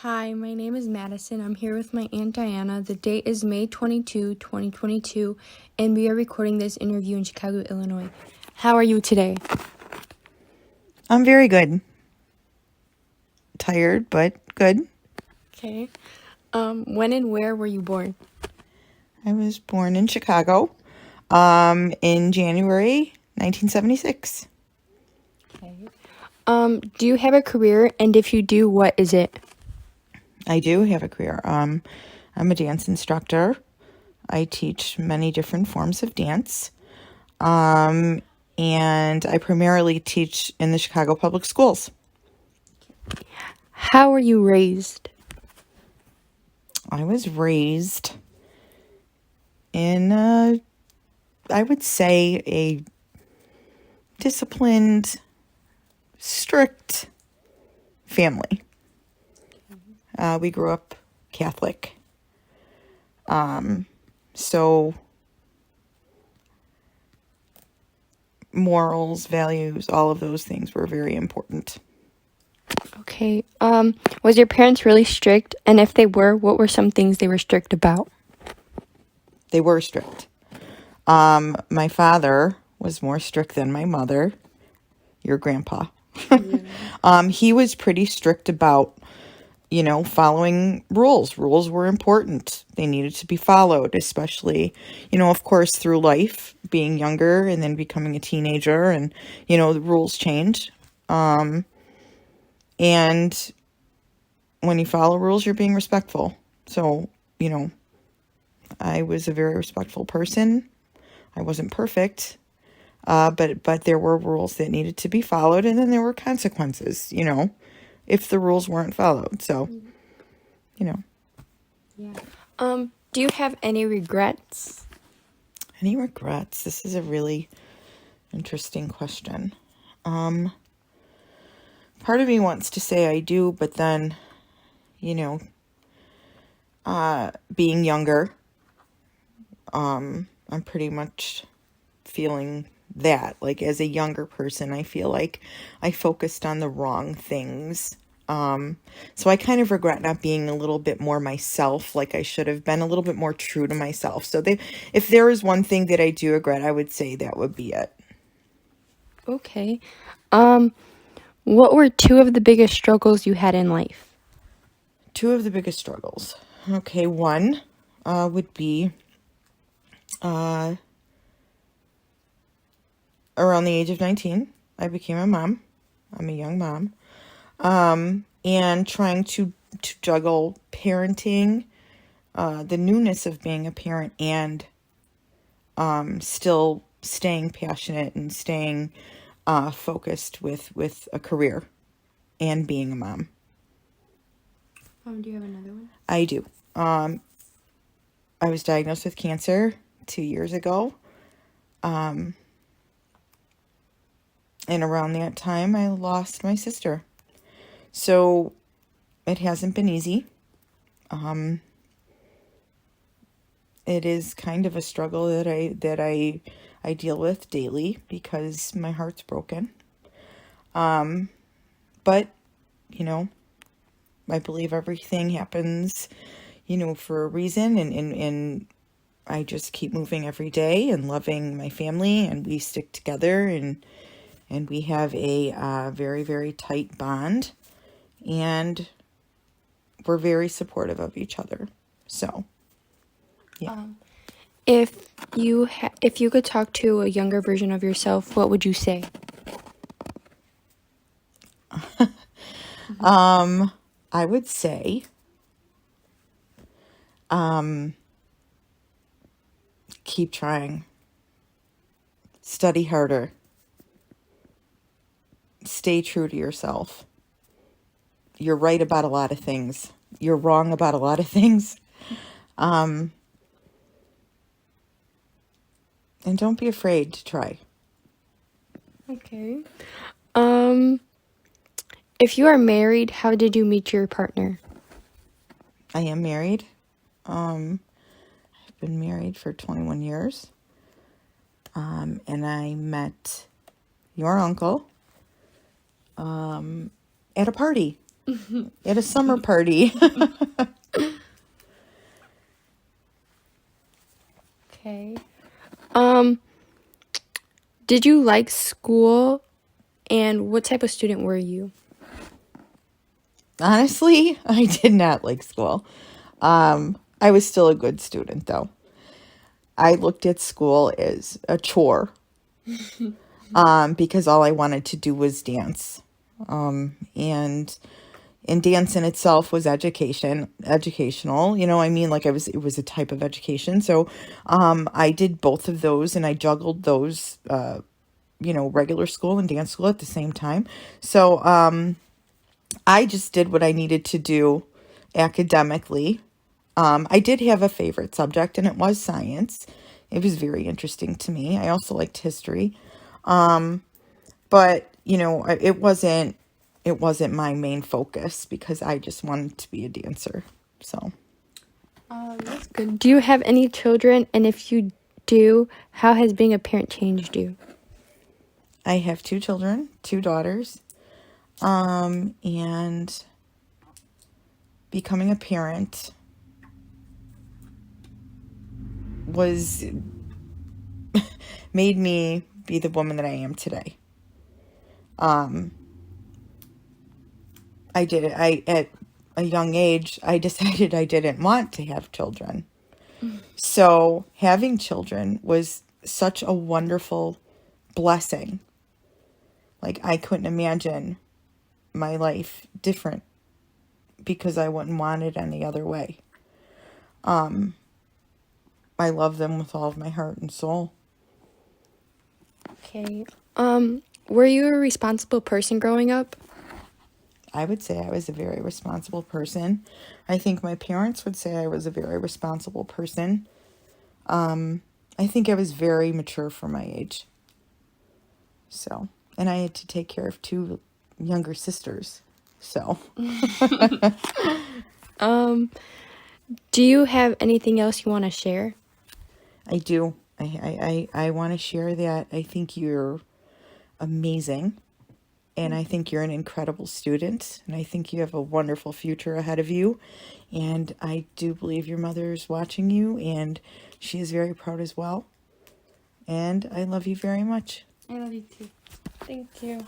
Hi, my name is Madison. I'm here with my Aunt Diana. The date is May 22, 2022, and we are recording this interview in Chicago, Illinois. How are you today? I'm very good. Tired, but good. Okay. When and where were you born? I was born in Chicago, in January 1976. Okay. Do you have a career, and if you do, what is it? I do have a career. I'm a dance instructor. I teach many different forms of dance. And I primarily teach in the Chicago Public Schools. How were you raised? I was raised in, I would say, a disciplined, strict family. We grew up Catholic. So morals, values, all of those things were very important. Okay. Was your parents really strict? And if they were, what were some things they were strict about? They were strict. My father was more strict than my mother, your grandpa. He was pretty strict about, following rules. Rules were important. They needed to be followed, especially, of course, through life, being younger and then becoming a teenager, and, the rules change. And when you follow rules, you're being respectful. So, I was a very respectful person. I wasn't perfect, but there were rules that needed to be followed, and then there were consequences, if the rules weren't followed. So, Yeah. Do you have any regrets? Any regrets? This is a really interesting question. Part of me wants to say I do, but then, being younger, I'm pretty much feeling that. Like, as a younger person, I feel like I focused on the wrong things. So I kind of regret not being a little bit more myself, like I should have been, a little bit more true to myself. So if there is one thing that I do regret, I would say that would be it. Okay. What were two of the biggest struggles you had in life? Two of the biggest struggles. Okay, one would be around the age of 19, I became a mom. I'm a young mom. And trying to juggle parenting, the newness of being a parent, and still staying passionate and staying focused with a career and being a mom. Do you have another one? I do. I was diagnosed with cancer 2 years ago. And around that time, I lost my sister. So it hasn't been easy. It is kind of a struggle that I deal with daily because my heart's broken. But, I believe everything happens, for a reason, and I just keep moving every day and loving my family, and we stick together, and we have a very, very tight bond, and we're very supportive of each other. So, yeah. If you could talk to a younger version of yourself, what would you say? I would say, keep trying, study harder, stay true to yourself. You're right about a lot of things. You're wrong about a lot of things. And don't be afraid to try. Okay. If you are married, how did you meet your partner? I am married. I've been married for 21 years. And I met your uncle at a party. at a summer party. Okay. Did you like school, and what type of student were you? Honestly, I did not like school. I was still a good student, though. I looked at school as a chore, because all I wanted to do was dance. And dance in itself was educational, I mean, like it was a type of education. So, I did both of those, and I juggled those, regular school and dance school at the same time. So, I just did what I needed to do academically. I did have a favorite subject, and it was science. It was very interesting to me. I also liked history. But, it wasn't my main focus because I just wanted to be a dancer. So, That's good. Do you have any children? And if you do, how has being a parent changed you? I have 2 children, 2 daughters. And becoming a parent was made me be the woman that I am today. I did it. At a young age, I decided I didn't want to have children. So having children was such a wonderful blessing. Like, I couldn't imagine my life different because I wouldn't want it any other way. I love them with all of my heart and soul. Okay. Were you a responsible person growing up? I would say I was a very responsible person. I think my parents would say I was a very responsible person. I think I was very mature for my age. So, and I had to take care of 2 younger sisters. So, Do you have anything else you want to share? I do. I want to share that I think you're amazing. And I think you're an incredible student. And I think you have a wonderful future ahead of you. And I do believe your mother is watching you. And she is very proud as well. And I love you very much. I love you too. Thank you.